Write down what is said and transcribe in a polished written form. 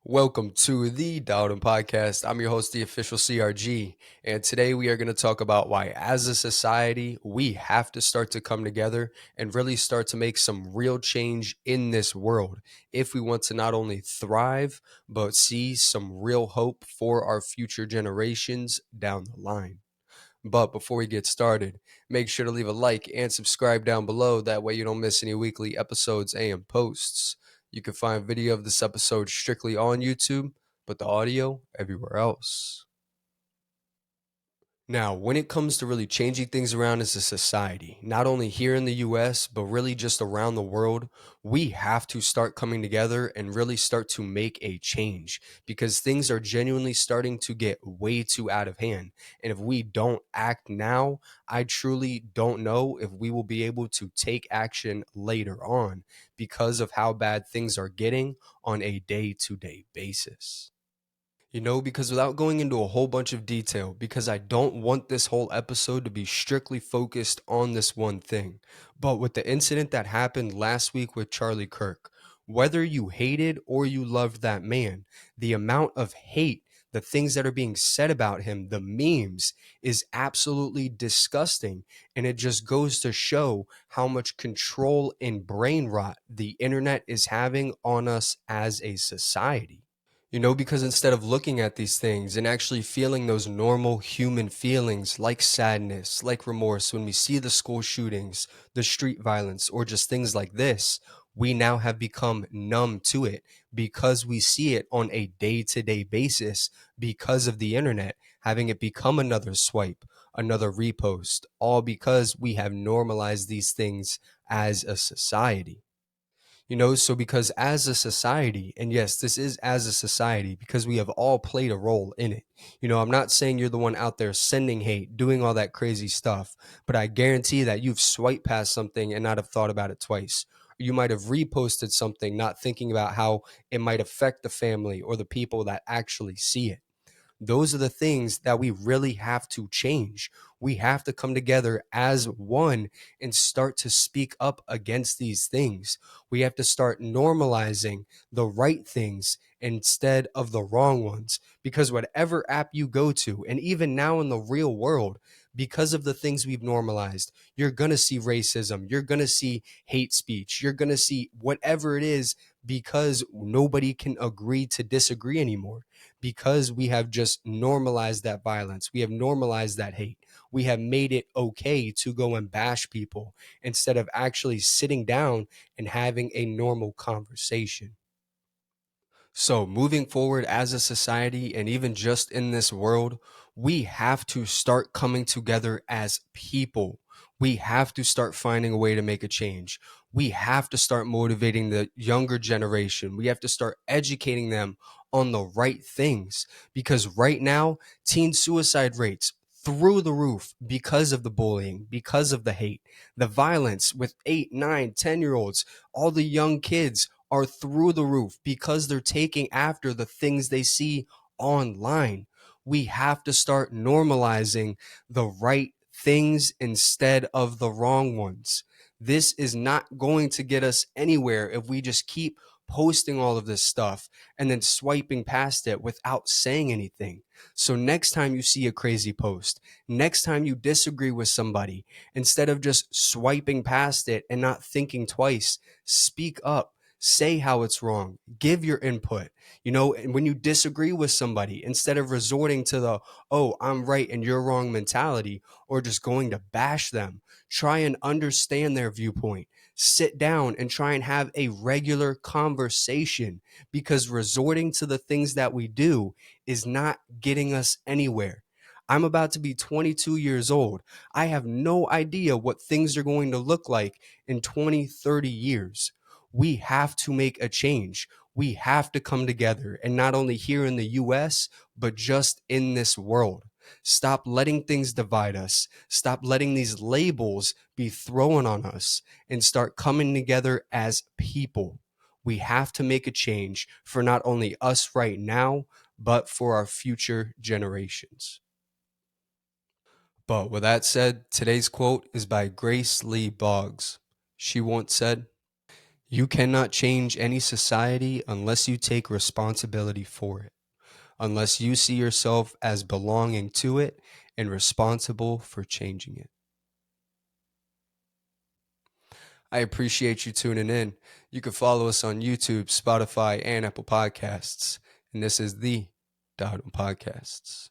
Welcome to the Dowden Podcast. I'm your host, the official CRG, and today we are going to talk about why, as a society, we have to start to come together and really start to make some real change in this world if we want to not only thrive, but see some real hope for our future generations down the line. But before we get started, make sure to leave a like and subscribe down below. That way you don't miss any weekly episodes and posts. You can find video of this episode strictly on YouTube, but the audio everywhere else. Now, when it comes to really changing things around as a society, not only here in the US, but really just around the world, we have to start coming together and really start to make a change because things are genuinely starting to get way too out of hand. And if we don't act now, I truly don't know if we will be able to take action later on because of how bad things are getting on a day-to-day basis. Because without going into a whole bunch of detail, because I don't want this whole episode to be strictly focused on this one thing. But with the incident that happened last week with Charlie Kirk, whether you hated or you loved that man, the amount of hate, the things that are being said about him, the memes is absolutely disgusting. And it just goes to show how much control and brain rot the internet is having on us as a society. Because instead of looking at these things and actually feeling those normal human feelings like sadness, like remorse, when we see the school shootings, the street violence, or just things like this, we now have become numb to it because we see it on a day to day basis because of the internet, having it become another swipe, another repost, all because we have normalized these things as a society. So because as a society, and yes, this is as a society because we have all played a role in it. I'm not saying you're the one out there sending hate, doing all that crazy stuff, but I guarantee that you've swiped past something and not have thought about it twice. You might have reposted something, not thinking about how it might affect the family or the people that actually see it. Those are the things that we really have to change. We have to come together as one and start to speak up against these things. We have to start normalizing the right things instead of the wrong ones. Because whatever app you go to, and even now in the real world, because of the things we've normalized, you're going to see racism, you're going to see hate speech, you're going to see whatever it is because nobody can agree to disagree anymore because we have just normalized that violence. We have normalized that hate. We have made it okay to go and bash people instead of actually sitting down and having a normal conversation. So, moving forward as a society and even just in this world, we have to start coming together as people. We have to start finding a way to make a change. We have to start motivating the younger generation. We have to start educating them on the right things because right now, teen suicide rates through the roof because of the bullying, because of the hate, the violence with 8, 9, 10 year olds, all the young kids are through the roof because they're taking after the things they see online. We have to start normalizing the right things instead of the wrong ones. This is not going to get us anywhere if we just keep posting all of this stuff and then swiping past it without saying anything. So next time you see a crazy post, next time you disagree with somebody, instead of just swiping past it and not thinking twice, speak up. Say how it's wrong. Give your input. And when you disagree with somebody, instead of resorting to the, oh, I'm right and you're wrong mentality, or just going to bash them, try and understand their viewpoint. Sit down and try and have a regular conversation because resorting to the things that we do is not getting us anywhere. I'm about to be 22 years old. I have no idea what things are going to look like in 20, 30 years. We have to make a change. We have to come together, and not only here in the US, but just in this world. Stop letting things divide us. Stop letting these labels be thrown on us and start coming together as people. We have to make a change for not only us right now, but for our future generations. But with that said, today's quote is by Grace Lee Boggs. She once said, You cannot change any society unless you take responsibility for it, unless you see yourself as belonging to it and responsible for changing it. I appreciate you tuning in. You can follow us on YouTube, Spotify, and Apple Podcasts. And this is the Dot Podcasts.